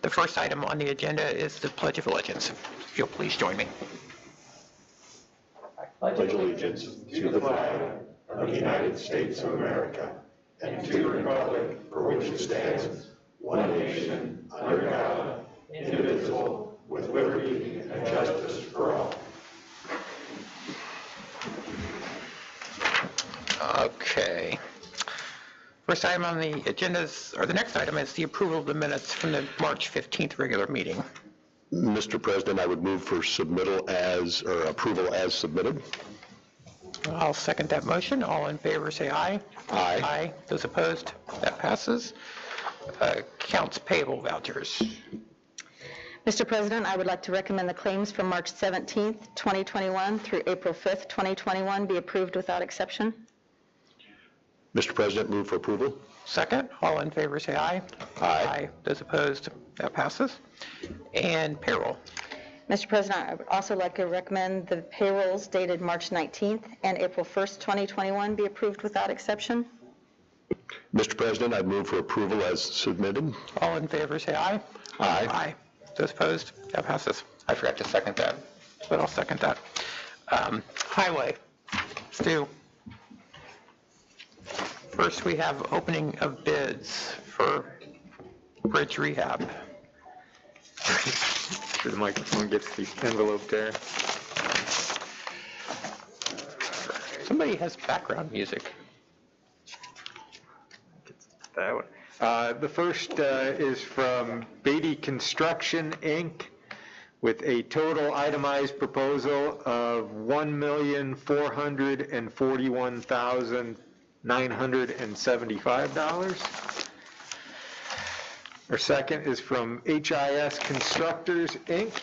The first item on the agenda is the Pledge of Allegiance. If you'll please join me. I pledge allegiance to the flag of the United States of America and to the republic for which it stands, one nation, under God, indivisible, with liberty and justice for all. Okay. First item on the agenda or the next item is the approval of the minutes from the March 15th regular meeting. Mr. President, I would move for submittal as, or approval as submitted. I'll second that motion. All in favor say aye. Aye. Aye. Those opposed? That passes. Accounts payable vouchers. Mr. President, I would like to recommend the claims from March 17th, 2021 through April 5th, 2021 be approved without exception. Mr. President, move for approval. Second. All in favor say aye. Aye. Aye. Those opposed? That passes. And payroll. Mr. President, I would also like to recommend the payrolls dated March 19th and April 1st, 2021 be approved without exception. Mr. President, I move for approval as submitted. All in favor say aye. Aye. Aye. Those opposed? That passes. I forgot to second that, but I'll second that. Highway. Stu. First, we have opening of bids for bridge rehab. Sure the microphone gets the envelope there. Somebody has background music. That one. The first is from Beatty Construction, Inc., with a total itemized proposal of $1,441,975. Our second is from HIS Constructors, Inc.,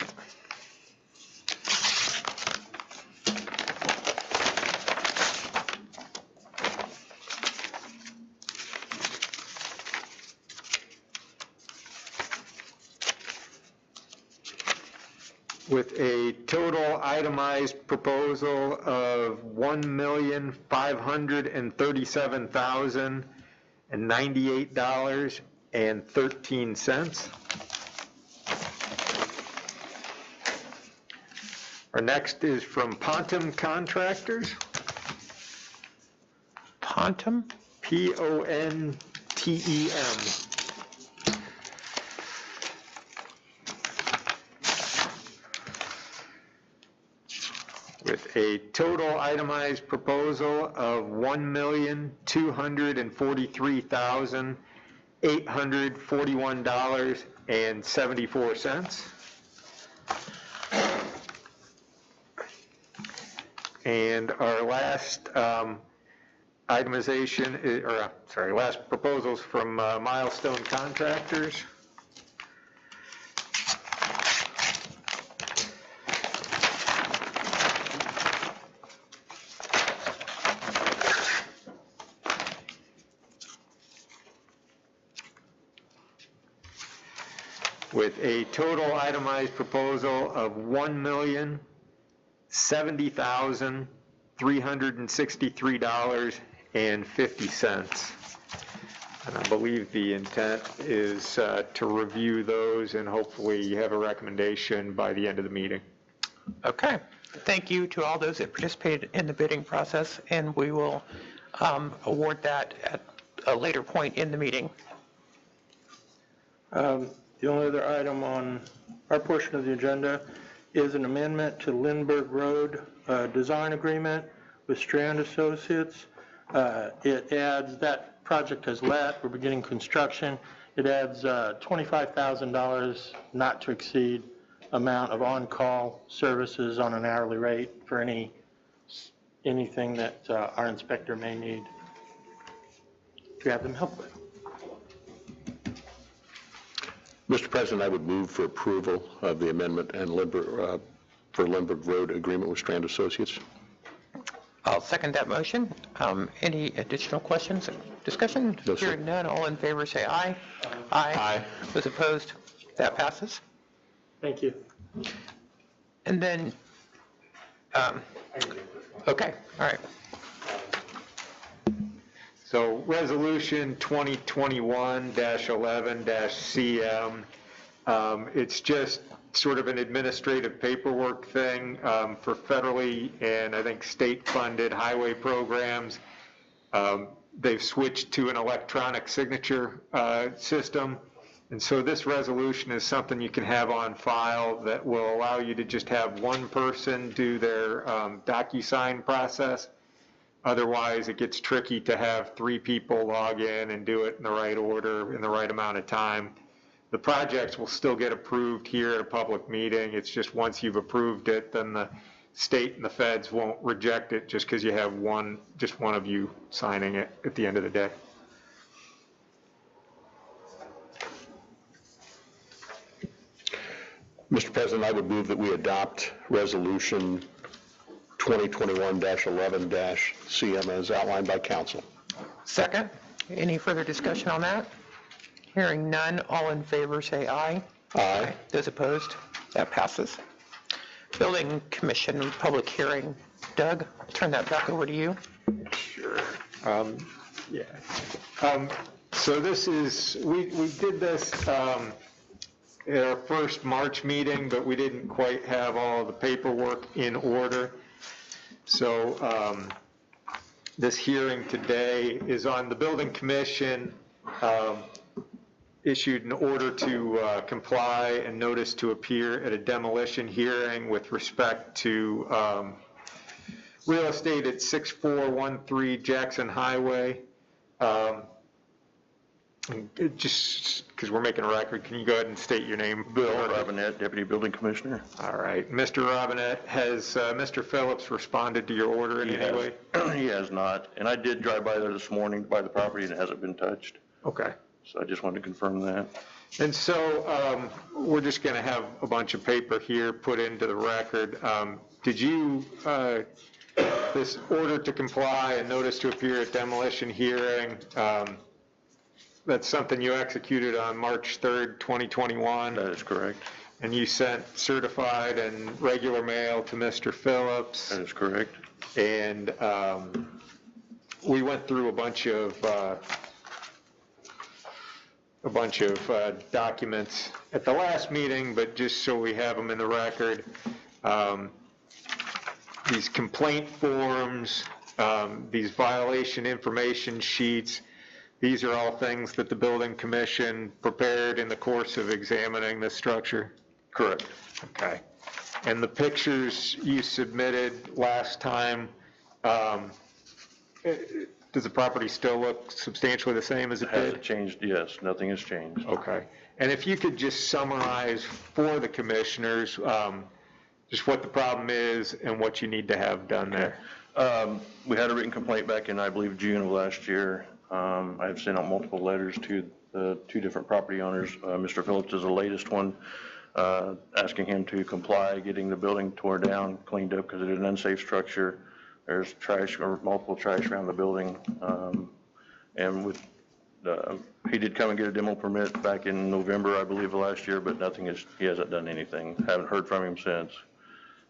with a total itemized proposal of $1,537,098.13. Our next is from Pontum Contractors. Pontum? Pontem. With a total itemized proposal of $1,243,841.74. And our last last proposals from Milestone Contractors. With a total itemized proposal of $1,070,363.50. And I believe the intent is to review those and hopefully have a recommendation by the end of the meeting. Okay. Thank you to all those that participated in the bidding process, and we will award that at a later point in the meeting. The only other item on our portion of the agenda is an amendment to Lindbergh Road design agreement with Strand Associates. It adds, that project has let, we're beginning construction. It adds $25,000 not to exceed amount of on-call services on an hourly rate for anything that our inspector may need to have them help with. Mr. President, I would move for approval of the amendment and for Lindbergh Road agreement with Strand Associates. I'll second that motion. Any additional questions or discussion? No, sir. Hearing none, all in favor say aye. Aye. Aye. Those opposed? That passes. Thank you. And then, okay, all right. So resolution 2021-11-CM It's just sort of an administrative paperwork thing for federally and I think state-funded highway programs. They've switched to an electronic signature system. And so this resolution is something you can have on file that will allow you to just have one person do their DocuSign process. Otherwise, it gets tricky to have 3 people log in and do it in the right order, in the right amount of time. The projects will still get approved here at a public meeting. It's just once you've approved it, then the state and the feds won't reject it just because you have just one of you signing it at the end of the day. Mr. President, I would move that we adopt Resolution 2021-11-CM as outlined by council. Second. Any further discussion on that? Hearing none, all in favor say aye. Aye. Those opposed? That passes. Building Commission public hearing. Doug, I'll turn that back over to you. Sure. Yeah. So this is, we did this at our first March meeting, but we didn't quite have all the paperwork in order. So this hearing today is on the Building Commission issued an order to comply and notice to appear at a demolition hearing with respect to real estate at 6413 Jackson Highway. Just because we're making a record, can you go ahead and state your name? Bill Robinette, Deputy Building Commissioner. All right. Mr. Robinette, has Mr. Phillips responded to your order in any way? He has not, and I did drive by there this morning by the property and it hasn't been touched. Okay. So I just wanted to confirm that. And so we're just going to have a bunch of paper here put into the record. Did you, this order to comply and notice to appear at demolition hearing, that's something you executed on March 3rd, 2021? That is correct. And you sent certified and regular mail to Mr. Phillips? That is correct. And we went through a bunch of documents at the last meeting, but just so we have them in the record, these complaint forms, these violation information sheets, these are all things that the Building Commission prepared in the course of examining this structure? Correct. Okay. And the pictures you submitted last time, does the property still look substantially the same as it Has did? it changed? Yes, nothing has changed. Okay. And if you could just summarize for the commissioners just what the problem is and what you need to have done there. We had a written complaint back in, I believe, June of last year. I've sent out multiple letters to the 2 different property owners. Mr. Phillips is the latest one, asking him to comply, getting the building torn down, cleaned up because it is an unsafe structure. There's trash or multiple trash around the building. And with he did come and get a demo permit back in November, I believe, of last year, but he hasn't done anything. Haven't heard from him since.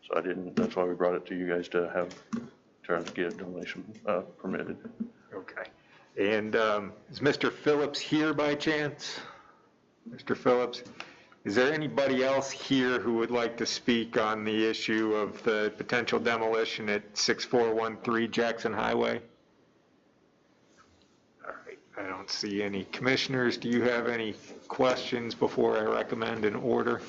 So that's why we brought it to you guys to try to get a demolition permitted. Okay. And is Mr. Phillips here by chance? Mr. Phillips, is there anybody else here who would like to speak on the issue of the potential demolition at 6413 Jackson Highway? All right, I don't see any commissioners. Do you have any questions before I recommend an order?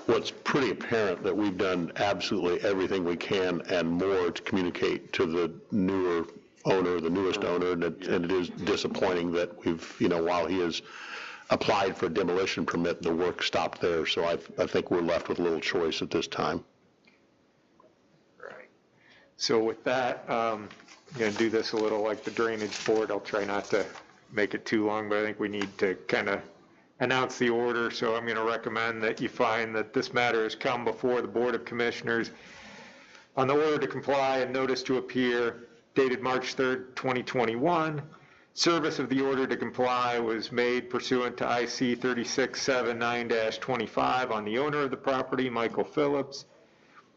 Well, it's pretty apparent that we've done absolutely everything we can and more to communicate to the newer owner, the newest owner, and it is disappointing that we've, while he has applied for a demolition permit, the work stopped there. So I think we're left with little choice at this time. Right. So with that, I'm going to do this a little like the drainage board. I'll try not to make it too long, but I think we need to kind of announce the order. So I'm going to recommend that you find that this matter has come before the Board of Commissioners on the order to comply and notice to appear dated March 3rd, 2021. Service of the order to comply was made pursuant to IC 3679-25 on the owner of the property, Michael Phillips.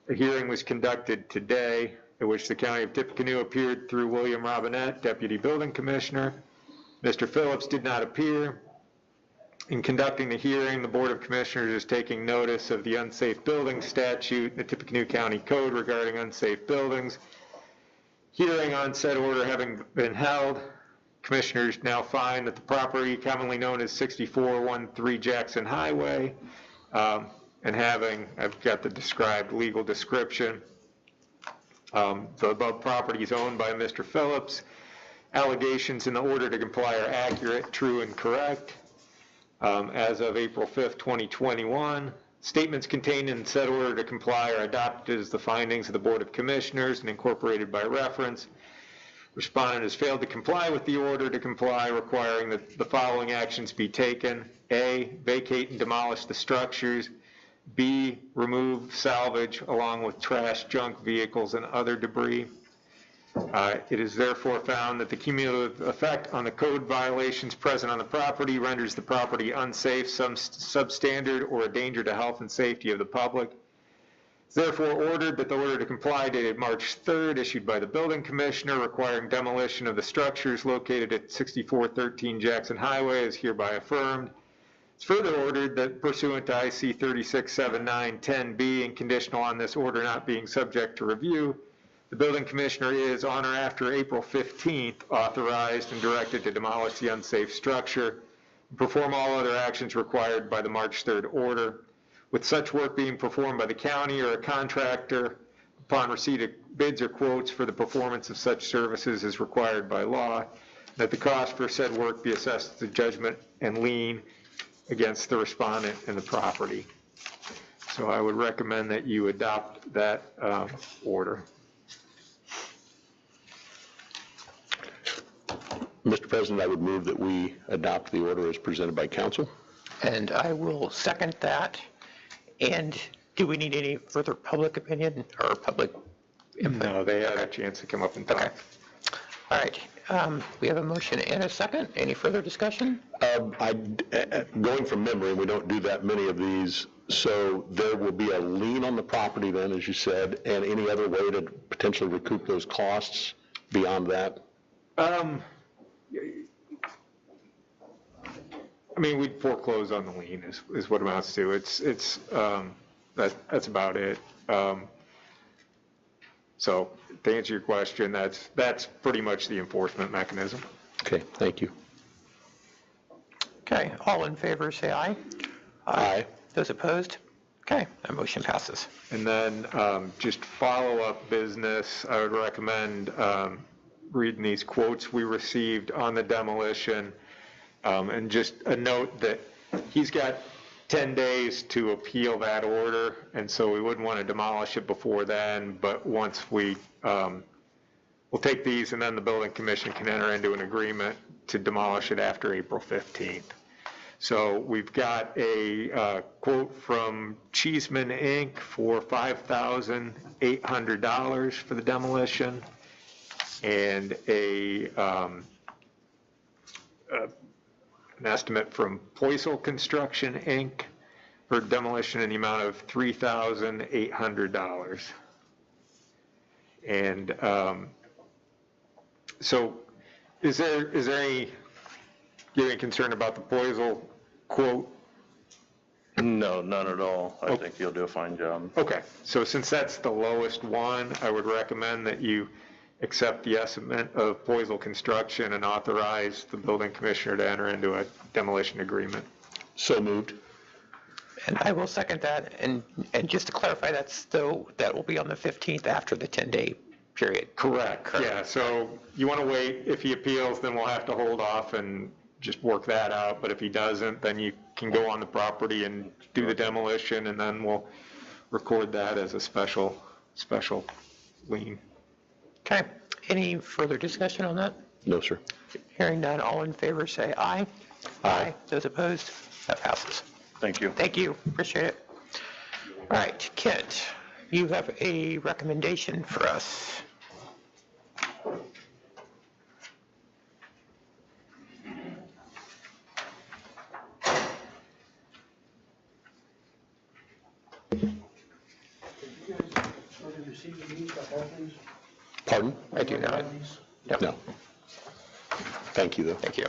A hearing was conducted today at which the County of Tippecanoe appeared through William Robinette, Deputy Building Commissioner. Mr. Phillips did not appear. In conducting the hearing, the Board of Commissioners is taking notice of the unsafe building statute in the Tippecanoe County Code regarding unsafe buildings. Hearing on said order having been held, Commissioners now find that the property commonly known as 6413 Jackson Highway, and I've got the described legal description. The above property is owned by Mr. Phillips. Allegations in the order to comply are accurate, true, and correct. As of April 5th, 2021, statements contained in said order to comply are adopted as the findings of the Board of Commissioners and incorporated by reference. Respondent has failed to comply with the order to comply, requiring that the following actions be taken. A, vacate and demolish the structures. B, remove, salvage, along with trash, junk, vehicles, and other debris. It is therefore found that the cumulative effect on the code violations present on the property renders the property unsafe, substandard, or a danger to health and safety of the public. It's therefore ordered that the order to comply dated March 3rd, issued by the building commissioner, requiring demolition of the structures located at 6413 Jackson Highway is hereby affirmed. It's further ordered that pursuant to IC 367910B and conditional on this order not being subject to review, the building commissioner is, on or after April 15th, authorized and directed to demolish the unsafe structure and perform all other actions required by the March 3rd order, with such work being performed by the county or a contractor upon receipt of bids or quotes for the performance of such services as required by law, that the cost for said work be assessed as a judgment and lien against the respondent and the property. So I would recommend that you adopt that order. Mr. President, I would move that we adopt the order as presented by council. And I will second that. And do we need any further public opinion or public input? No, they had a chance to come up and talk. Okay. All right. We have a motion and a second. Any further discussion? Going from memory, we don't do that many of these, so there will be a lien on the property then, as you said, and any other way to potentially recoup those costs beyond that? I mean, we'd foreclose on the lien is what it amounts to. That's about it. So to answer your question, that's pretty much the enforcement mechanism. Okay, thank you. Okay. All in favor, say aye. Aye. Those opposed? Okay. That motion passes. And then just follow-up business, I would recommend reading these quotes we received on the demolition. And just a note that he's got 10 days to appeal that order, and so we wouldn't want to demolish it before then, but once we'll take these, and then the building commission can enter into an agreement to demolish it after April 15th. So we've got a quote from Cheeseman Inc. for $5,800 for the demolition, and an estimate from Poisel Construction Inc. for demolition in the amount of $3,800. And so is there any concern about the Poisel quote? No, none at all. I think you'll do a fine job. Okay, so since that's the lowest one, I would recommend that you accept the estimate of Poisel Construction and authorize the building commissioner to enter into a demolition agreement. So moved. And I will second that. And just to clarify, that will be on the 15th after the 10-day period. Correct. Yeah, so you want to wait. If he appeals, then we'll have to hold off and just work that out. But if he doesn't, then you can go on the property and do the demolition, and then we'll record that as a special lien. Okay. Any further discussion on that? No, sir. Hearing none, all in favor say aye. Aye. Those opposed? That passes. Thank you. Thank you. Appreciate it. All right, Kent, you have a recommendation for us. Pardon? I do not. Yep. No. Thank you, though. Thank you.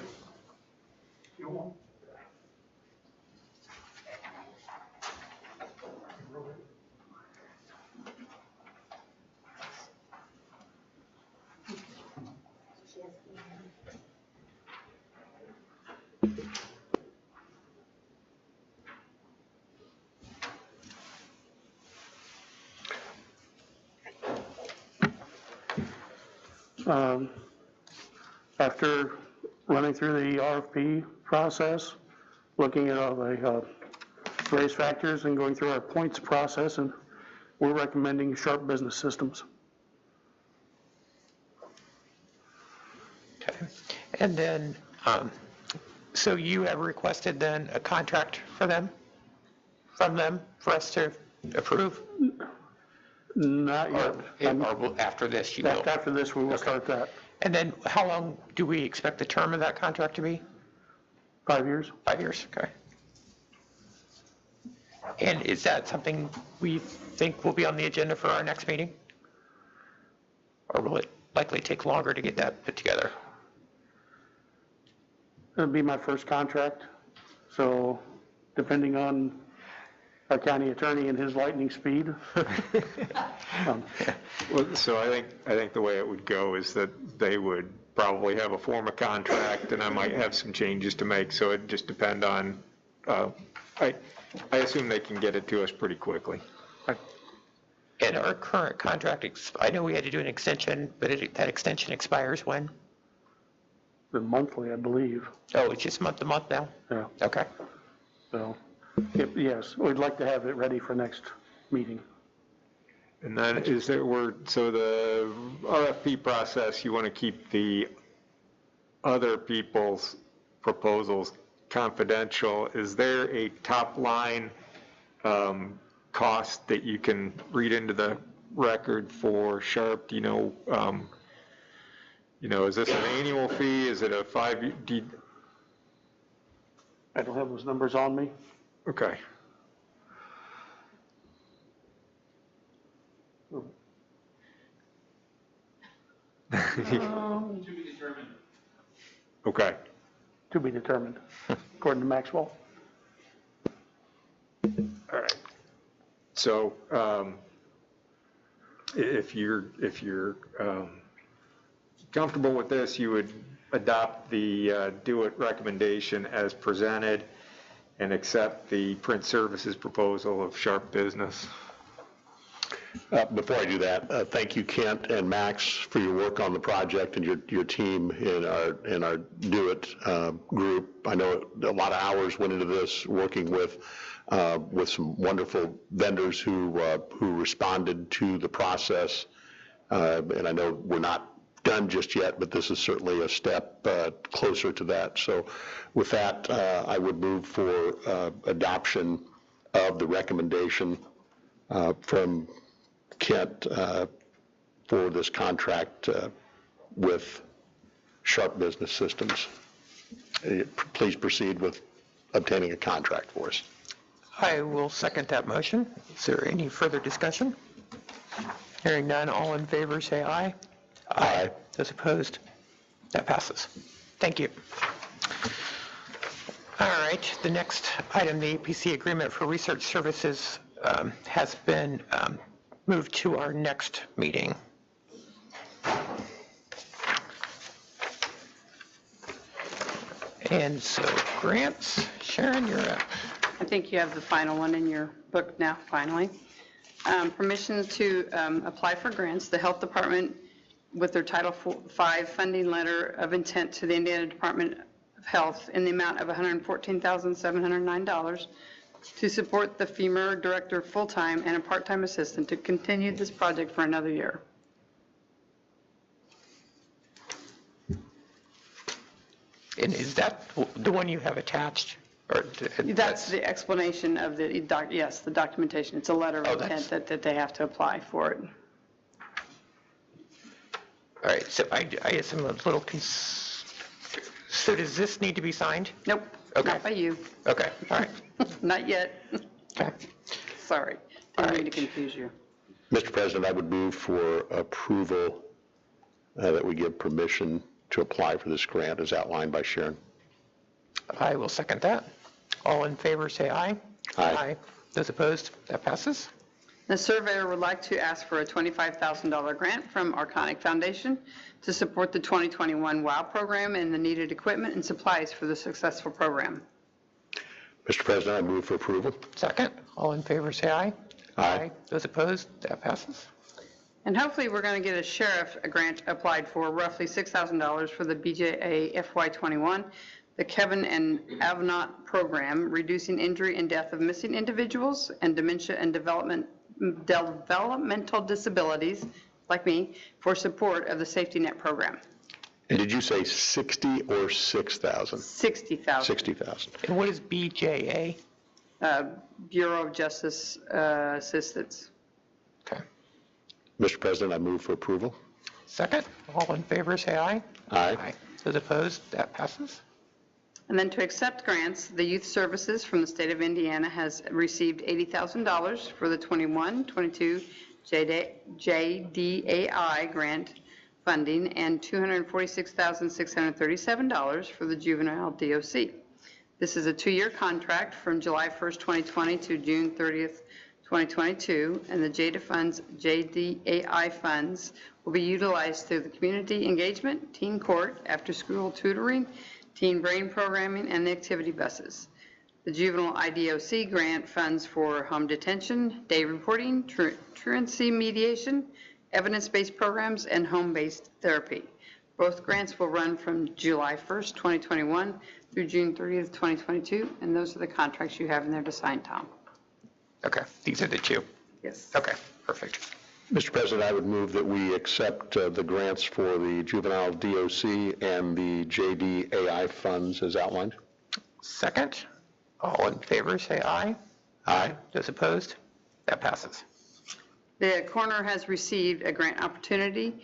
After running through the RFP process, looking at all the various factors and going through our points process, and we're recommending Sharp Business Systems. Okay. And then, so you have requested then a contract for them, from them, for us to approve? Not Or yet. after this, you will? After this, we will start that. And then how long do we expect the term of that contract to be? 5 years. 5 years, okay. And is that something we think will be on the agenda for our next meeting? Or will it likely take longer to get that put together? It'll be my first contract, so depending on our county attorney and his lightning speed. Well, so I think the way it would go is that they would probably have a form of contract, and I might have some changes to make, so it'd just depend on, I assume they can get it to us pretty quickly. And our current contract, I know we had to do an extension, but that extension expires when? The monthly, I believe. Oh, it's just month to month now? Yeah. Okay. So, yes, we'd like to have it ready for next meeting. And then so the RFP process, you want to keep the other people's proposals confidential. Is there a top line cost that you can read into the record for Sharp? Do you know, is this an annual fee? Is it a 5-year? I don't have those numbers on me. Okay. Okay. To be determined, according to Maxwell. All right. So if you're comfortable with this, you would adopt the do-it recommendation as presented and accept the print services proposal of Sharp Business. Before I do that, thank you, Kent and Max, for your work on the project and your team in our Do It group. I know a lot of hours went into this, working with some wonderful vendors who responded to the process. And I know we're not done just yet, but this is certainly a step closer to that. So with that, I would move for adoption of the recommendation from Kent for this contract with Sharp Business Systems. Please proceed with obtaining a contract for us. I will second that motion. Is there any further discussion? Hearing none, all in favor say aye. Aye. Those opposed? That passes. Thank you. All right, the next item, the APC agreement for research services, has been moved to our next meeting. And so grants, Sharon, you're up. I think you have the final one in your book now, finally. Permission to apply for grants. The Health Department, with their Title V funding letter of intent to the Indiana Department of Health in the amount of $114,709 to support the FEMA director full-time and a part-time assistant to continue this project for another year. And is that the one you have attached? Or That's the explanation of the, yes, the documentation. It's a letter of intent that they have to apply for it. All right, so I guess I'm a little so does this need to be signed? Nope, Okay. not by you. Okay, all right. Not yet. Okay. Sorry, didn't mean to confuse you. Mr. President, I would move for approval that we give permission to apply for this grant as outlined by Sharon. I will second that. All in favor, say aye. Aye. Those opposed, that passes. The surveyor would like to ask for a $25,000 grant from Arconic Foundation to support the 2021 WOW program and the needed equipment and supplies for the successful program. Mr. President, I move for approval. Second, all in favor, say aye. Aye. Those opposed, that passes. And hopefully, we're going to get a sheriff grant applied for, roughly $6,000 for the BJA FY21, the Kevin and Avenant program, reducing injury and death of missing individuals and dementia and developmental disabilities, like me, for support of the safety net program. And did you say 60 or 6,000? 60,000. 60,000. And what is BJA? Bureau of Justice Assistance. Okay. Mr. President, I move for approval. Second, all in favor, say aye. Aye. Those opposed, that passes. And then to accept grants, the Youth Services from the state of Indiana has received $80,000 for the 21-22 JDAI grant funding and $246,637 for the juvenile DOC. This is a 2-year contract from July 1st, 2020 to June 30th, 2022, and the JDAI funds will be utilized through the community engagement, teen court, after-school tutoring, teen brain programming, and the activity buses. The juvenile IDOC grant funds for home detention, day reporting, truancy mediation, evidence-based programs, and home-based therapy. Both grants will run from July 1st, 2021 through June 30th, 2022, and those are the contracts you have in there to sign, Tom. Okay, these are the two. Yes. Okay, perfect. Mr. President, I would move that we accept the grants for the juvenile DOC and the JDAI funds as outlined. Second, all in favor, say aye. Aye. Those opposed, that passes. The coroner has received a grant opportunity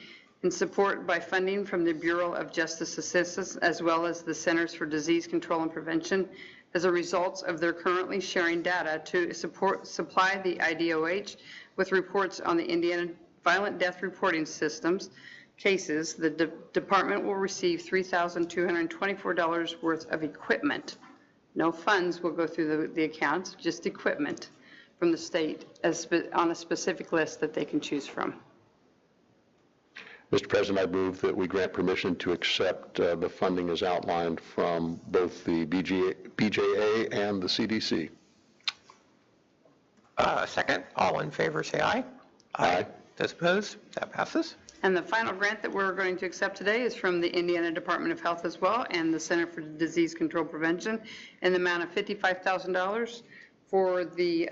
in support by funding from the Bureau of Justice Assistance as well as the Centers for Disease Control and Prevention as a result of their currently sharing data to supply the IDOH with reports on the Indiana violent death reporting systems cases. The department will receive $3,224 worth of equipment. No funds will go through the accounts, just equipment from the state on a specific list that they can choose from. Mr. President, I move that we grant permission to accept the funding as outlined from both the BJA and the CDC. Second, all in favor, say aye. Aye. Those opposed, that passes. And the final grant that we're going to accept today is from the Indiana Department of Health as well and the Center for Disease Control Prevention in the amount of $55,000 for the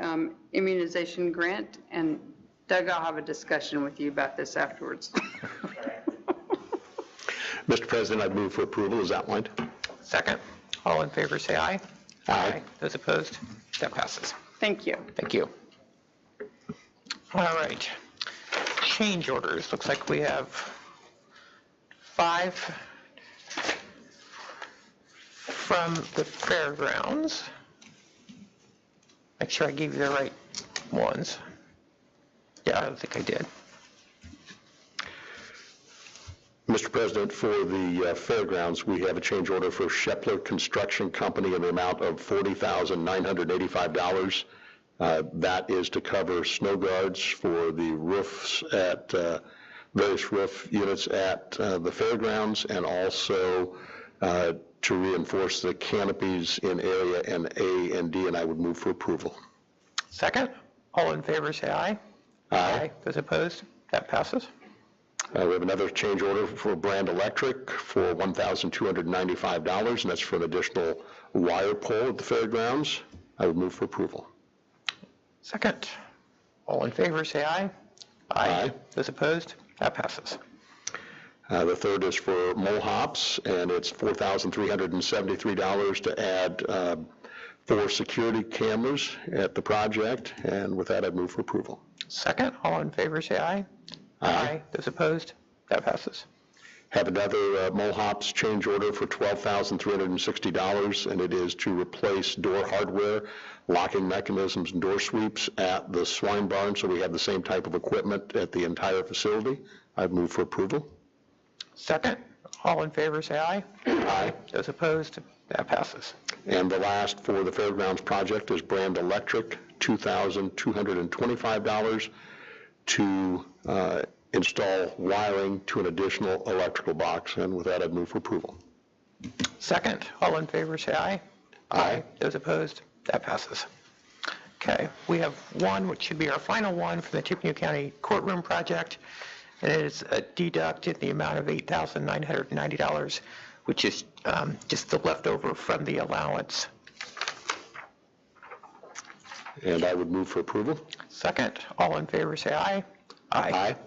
immunization grant. And Doug, I'll have a discussion with you about this afterwards. Mr. President, I move for approval as outlined. Second, all in favor, say aye. Aye. Those opposed, that passes. Thank you. Thank you. All right. Change orders. Looks like we have 5 from the fairgrounds. Make sure I gave you the right ones. Yeah, I don't think I did. Mr. President, for the fairgrounds, we have a change order for Shepler Construction Company in the amount of $40,985. That is to cover snow guards for the roofs at various roof units at the fairgrounds, and also to reinforce the canopies in area N, A, and D, and I would move for approval. Second, all in favor, say aye. Aye. Those opposed, that passes. We have another change order for Brand Electric for $1,295, and that's for an additional wire pole at the fairgrounds. I would move for approval. Second, all in favor, say aye. Aye. Those opposed, that passes. The third is for Mohops, and it's $4,373 to add 4 security cameras at the project, and with that, I'd move for approval. Second, all in favor, say aye. Aye. Those opposed, that passes. Have another Mohops change order for $12,360, and it is to replace door hardware, locking mechanisms, and door sweeps at the swine barn, so we have the same type of equipment at the entire facility. I'd move for approval. Second, all in favor, say aye. Aye. Those opposed, that passes. And the last for the fairgrounds project is Brand Electric, $2,225 to install wiring to an additional electrical box, and with that, I'd move for approval. Second, all in favor, say aye. Aye. Those opposed, that passes. Okay, we have one, which should be our final one, from the Tippecanoe County Courtroom Project, and it is a deduct in the amount of $8,990, which is just the leftover from the allowance. And I would move for approval. Second, all in favor, say aye. Aye.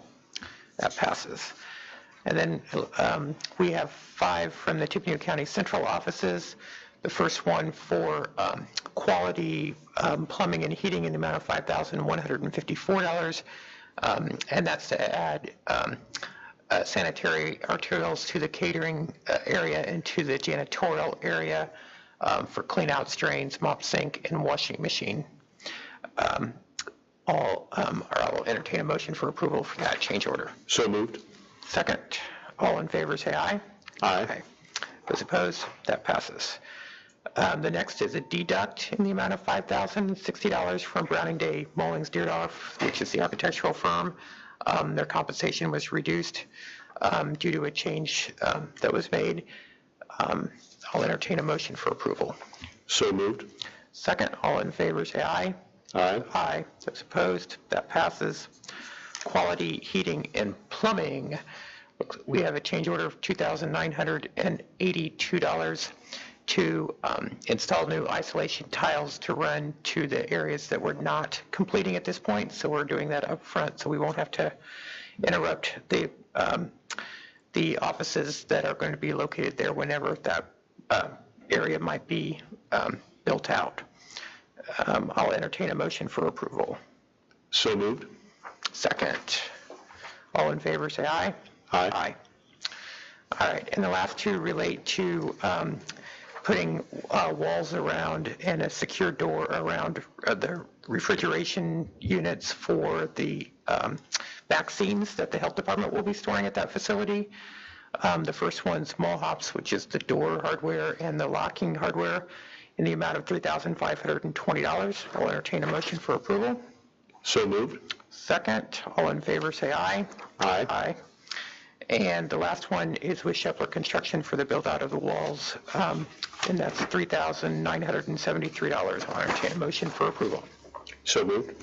That passes. And then we have 5 from the Tippecanoe County Central offices. The first one for quality plumbing and heating in the amount of $5,154, and that's to add sanitary arterials to the catering area and to the janitorial area for clean-out drains, mop sink, and washing machine. I will entertain a motion for approval for that change order. So moved. Second, all in favor, say aye. Aye. Those opposed, that passes. The next is a deduct in the amount of $5,060 from Browning Day Mullings Deerdorf, which is the architectural firm. Their compensation was reduced due to a change that was made. I'll entertain a motion for approval. So moved. Second, all in favor, say aye. Aye. Aye. Those opposed, that passes. Quality heating and plumbing, we have a change order of $2,982 to install new isolation tiles to run to the areas that we're not completing at this point. So we're doing that up front, so we won't have to interrupt the offices that are going to be located there whenever that area might be built out. I'll entertain a motion for approval. So moved. Second. All in favor, say aye. Aye. Aye. All right, and the last 2 relate to putting walls around and a secure door around the refrigeration units for the vaccines that the health department will be storing at that facility. The first one's Mohops, which is the door hardware and the locking hardware, in the amount of $3,520. I'll entertain a motion for approval. So moved. Second, all in favor, say aye. Aye. Aye. And the last one is with Shepler Construction for the build-out of the walls, and that's $3,973. I'll entertain a motion for approval. So moved.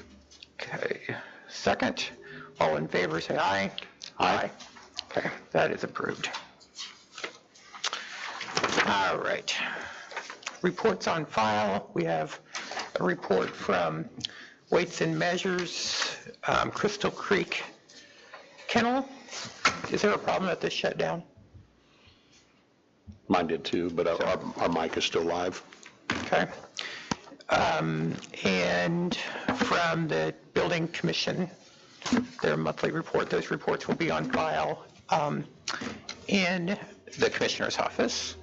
Okay. Second, all in favor, say aye. Aye. Okay, that is approved. All right. Reports on file. We have a report from Weights and Measures, Crystal Creek Kennel. Is there a problem that this shut down? Mine did too, but our mic is still live. Okay. And from the Building Commission, their monthly report, those reports will be on file in the Commissioner's office.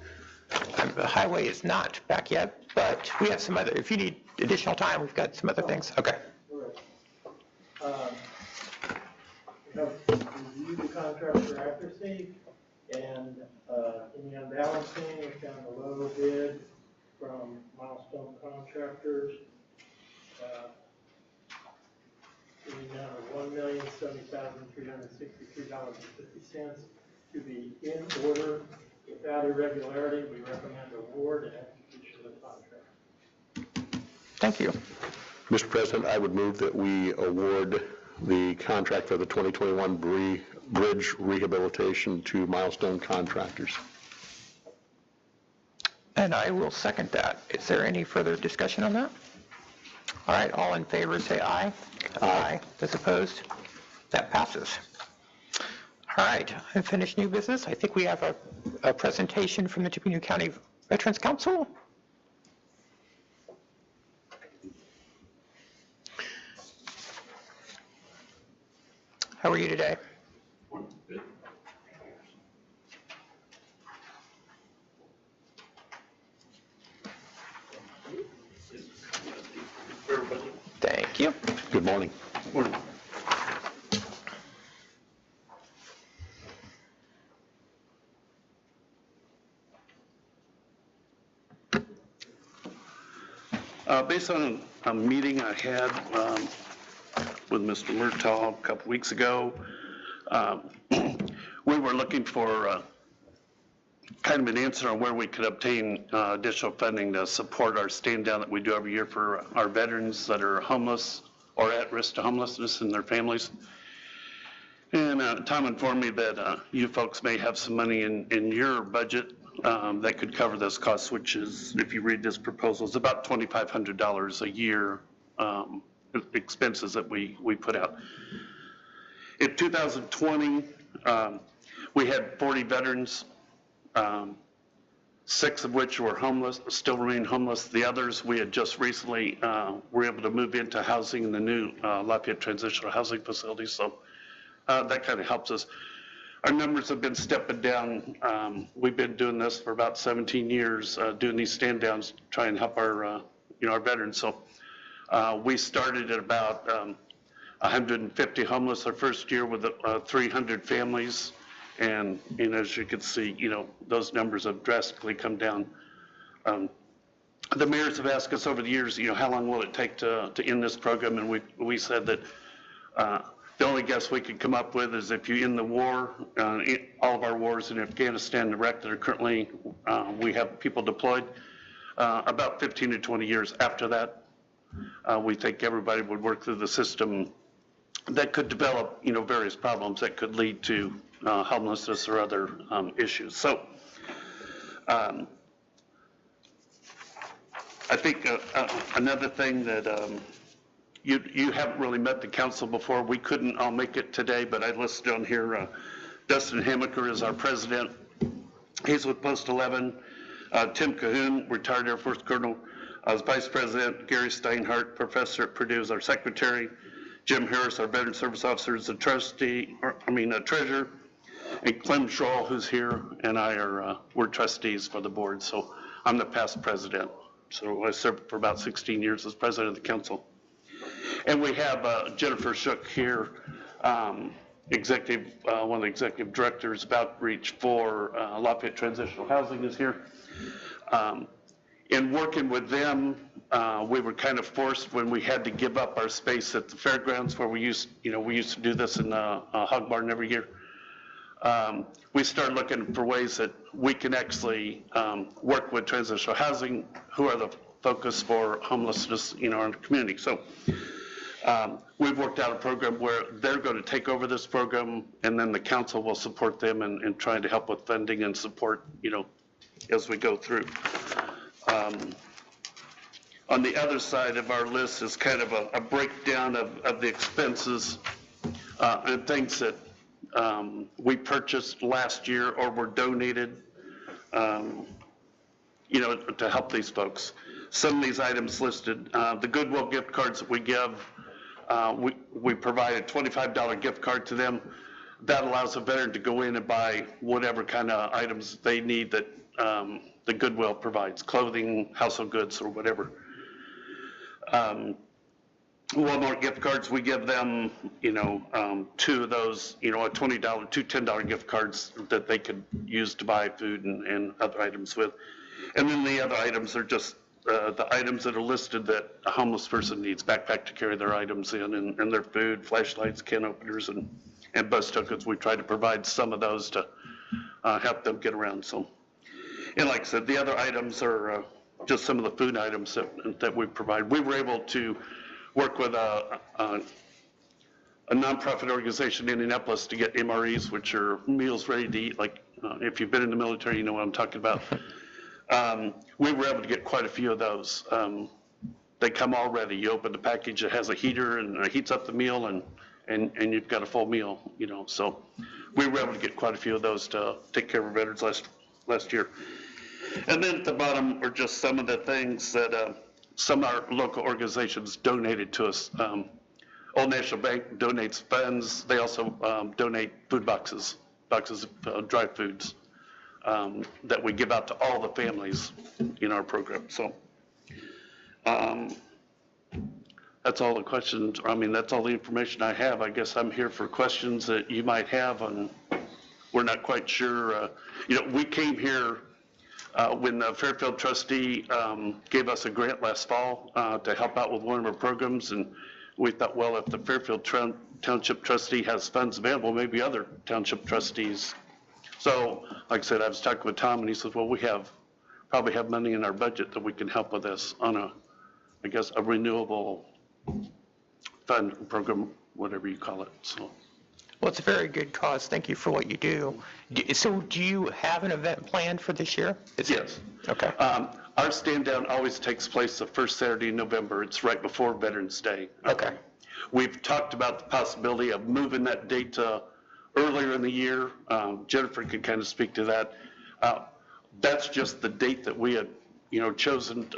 The highway is not back yet, but we have some other, if you need additional time, we've got some other things. Okay. We have reviewed the contract for accuracy, and in the unbalancing, we found a low bid from Milestone Contractors in the amount of $1,070,363.50 to be in order. Without irregularity, we recommend award and execution of the contract. Thank you. Mr. President, I would move that we award the contract for the 2021 bridge rehabilitation to Milestone Contractors. And I will second that. Is there any further discussion on that? All right, all in favor, say aye. Aye. Those opposed? That passes. All right, unfinished new business. I think we have a presentation from the Tippecanoe County Veterans Council. How are you today? Thank you. Good morning. Morning. Based on a meeting I had with Mr. Murtaugh a couple weeks ago, we were looking for kind of an answer on where we could obtain additional funding to support our stand down that we do every year for our veterans that are homeless or at risk to homelessness and their families. And Tom informed me that you folks may have some money in your budget that could cover this cost, which is, if you read this proposal, is about $2,500 a year expenses that we put out. In 2020, we had 40 veterans, 6 of which were homeless, still remain homeless. The others, we had just recently were able to move into housing in the new Lafayette Transitional Housing Facility, so that kind of helps us. Our numbers have been stepping down. We've been doing this for about 17 years, doing these stand downs, trying to help our, our veterans. So we started at about 150 homeless our first year with 300 families. And as you can see, those numbers have drastically come down. The mayors have asked us over the years, how long will it take to end this program? And we said that the only guess we could come up with is if you end the war, all of our wars in Afghanistan and Iraq that are currently, we have people deployed, about 15 to 20 years after that, we think everybody would work through the system that could develop, various problems that could lead to homelessness or other issues. So I think another thing that you haven't really met the council before. We couldn't all make it today, but I listed on here, Dustin Hamaker is our president. He's with Post 11. Tim Cahoon, retired Air Force Colonel, is vice president. Gary Steinhardt, professor at Purdue, is our secretary. Jim Harris, our veteran service officer, is the treasurer. And Clem Schroll, who's here, and I we're trustees for the board. So I'm the past president. So I served for about 16 years as president of the council. And we have Jennifer Shook here, one of the executive directors of outreach for Lafayette Transitional Housing is here. In working with them, we were kind of forced when we had to give up our space at the fairgrounds where we used to do this in a hog barn every year. We started looking for ways that we can actually work with transitional housing, who are the focus for homelessness in our community. So we've worked out a program where they're going to take over this program, and then the council will support them in trying to help with funding and support, as we go through. On the other side of our list is kind of a breakdown of the expenses and things that we purchased last year or were donated, to help these folks. Some of these items listed, the Goodwill gift cards that we give, we provide a $25 gift card to them. That allows a veteran to go in and buy whatever kind of items they need that the Goodwill provides, clothing, household goods, or whatever. Walmart gift cards, we give them, 2 of those, a $20, 2 $10 gift cards that they could use to buy food and other items with. And then the other items are just the items that are listed that a homeless person needs, backpack to carry their items in, and their food, flashlights, can openers, and bus tokens. We try to provide some of those to help them get around. So, and like I said, the other items are just some of the food items that we provide. We were able to work with a nonprofit organization in Indianapolis to get MREs, which are meals ready to eat. Like if you've been in the military, you know what I'm talking about. We were able to get quite a few of those. They come all ready. You open the package, it has a heater and it heats up the meal, and you've got a full meal, So we were able to get quite a few of those to take care of our veterans last year. And then at the bottom are just some of the things that some of our local organizations donated to us. Old National Bank donates funds. They also donate food boxes of dry foods that we give out to all the families in our program. So that's all the questions. That's all the information I have. I guess I'm here for questions that you might have, and we're not quite sure. We came here when the Fairfield trustee gave us a grant last fall to help out with one of our programs, and we thought, well, if the Fairfield Township trustee has funds available, maybe other township trustees So, like I said, I was talking with Tom, and he says, well, we probably have money in our budget that we can help with this on a renewable fund program, whatever you call it, so. Well, it's a very good cause. Thank you for what you do. So do you have an event planned for this year? Yes. Okay. Our stand down always takes place the first Saturday in November. It's right before Veterans Day. Okay. We've talked about the possibility of moving that date to earlier in the year. Jennifer could kind of speak to that. That's just the date that we had, chosen.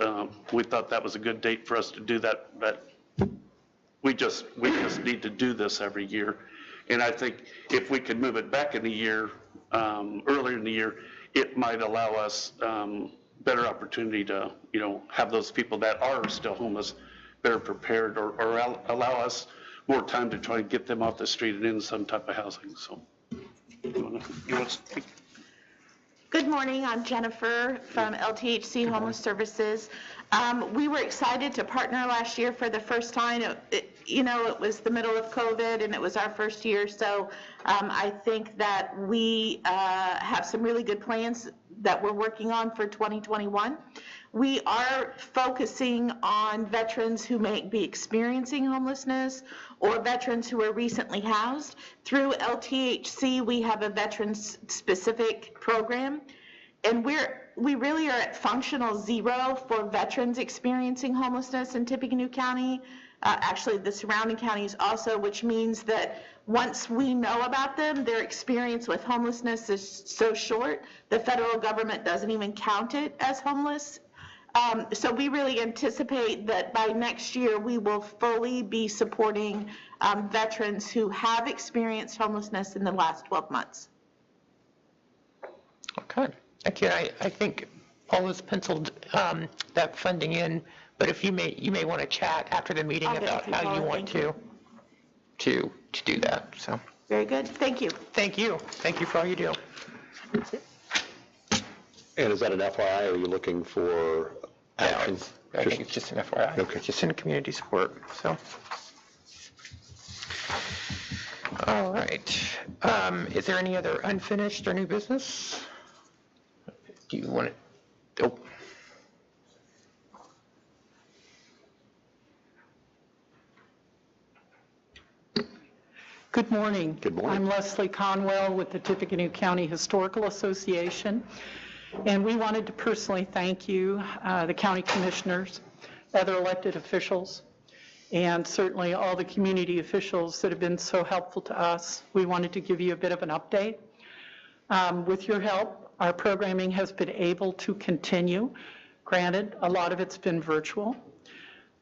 We thought that was a good date for us to do that, but we just need to do this every year. And I think if we could move it back in the year, earlier in the year, it might allow us better opportunity to, have those people that are still homeless better prepared, or allow us more time to try and get them off the street and in some type of housing. So, you want to speak? Good morning, I'm Jennifer from LTHC Homeless Services. We were excited to partner last year for the first time. It was the middle of COVID and it was our first year, so I think that we have some really good plans that we're working on for 2021. We are focusing on veterans who may be experiencing homelessness or veterans who are recently housed. Through LTHC, we have a veterans-specific program, and we really are at functional zero for veterans experiencing homelessness in Tippecanoe County. Actually, the surrounding counties also, which means that once we know about them, their experience with homelessness is so short, the federal government doesn't even count it as homeless. So we really anticipate that by next year, we will fully be supporting veterans who have experienced homelessness in the last 12 months. Okay. Thank you. I think Paul has penciled that funding in, but if you may want to chat after the meeting about how you want to do that. So very good. Thank you. Thank you. Thank you for all you do. And is that an FYI, or are you looking for action? I think it's just an FYI. Okay. It's just in community support. So, all right. Is there any other unfinished or new business? Do you want to? Oh. Good morning. Good morning. I'm Leslie Conwell with the Tippecanoe County Historical Association, and we wanted to personally thank you, the county commissioners, other elected officials, and certainly all the community officials that have been so helpful to us. We wanted to give you a bit of an update. With your help, our programming has been able to continue. Granted, a lot of it's been virtual.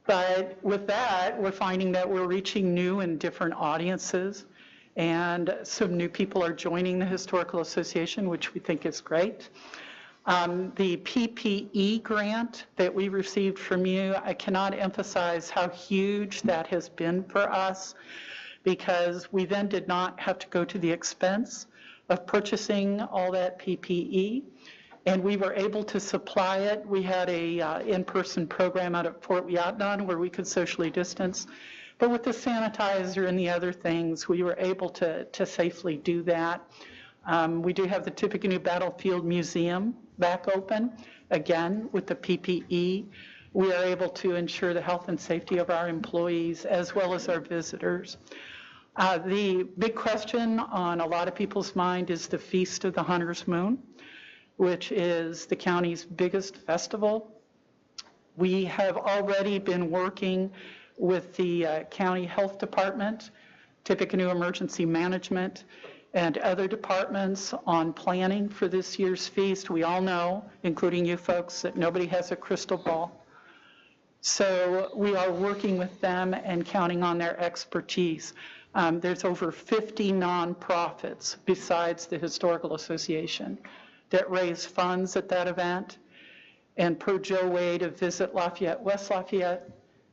But with that, we're finding that we're reaching new and different audiences, and some new people are joining the Historical Association, which we think is great. The PPE grant that we received from you, I cannot emphasize how huge that has been for us, because we then did not have to go to the expense of purchasing all that PPE. And we were able to supply it. We had a in-person program out at Fort Yachtnon where we could socially distance. But with the sanitizer and the other things, we were able to safely do that. We do have the Tippecanoe Battlefield Museum back open, again, with the PPE. We are able to ensure the health and safety of our employees as well as our visitors. The big question on a lot of people's mind is the Feast of the Hunter's Moon, which is the county's biggest festival. We have already been working with the county health department, Tippecanoe Emergency Management, and other departments on planning for this year's feast. We all know, including you folks, that nobody has a crystal ball. So we are working with them and counting on their expertise. There's over 50 nonprofits besides the Historical Association that raise funds at that event. And per Joe Wade of Visit Lafayette, West Lafayette,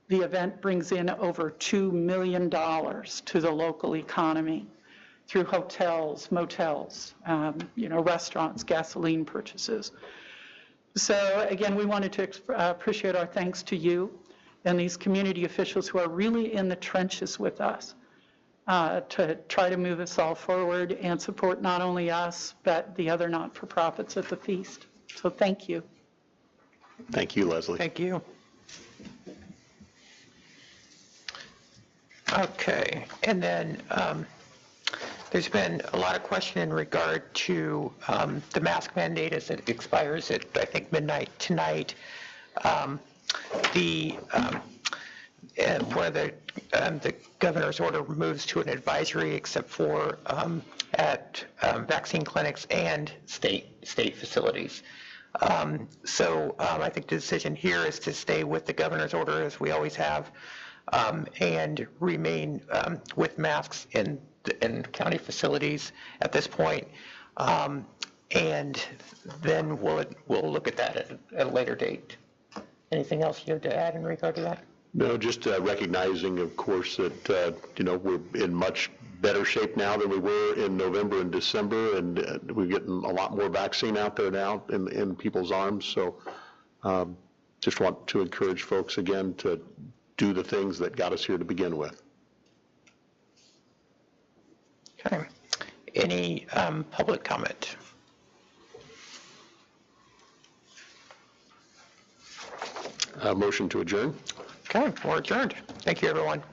the event brings in over $2 million to the local economy through hotels, motels, restaurants, gasoline purchases. So again, we wanted to appreciate our thanks to you and these community officials who are really in the trenches with us. to try to move us all forward and support not only us, but the other not-for-profits at the feast. So thank you. Thank you, Leslie. Thank you. Okay, and then there's been a lot of question in regard to the mask mandate as it expires at, I think, midnight tonight. Whether the governor's order moves to an advisory except for at vaccine clinics and state facilities. So I think the decision here is to stay with the governor's order as we always have, and remain with masks in county facilities at this point. And then we'll look at that at a later date. Anything else you have to add in regard to that? No, just recognizing, of course, that, we're in much better shape now than we were in November and December, and we're getting a lot more vaccine out there now in people's arms. So just want to encourage folks again to do the things that got us here to begin with. Okay. Any public comment? Motion to adjourn. Okay, we're adjourned. Thank you, everyone.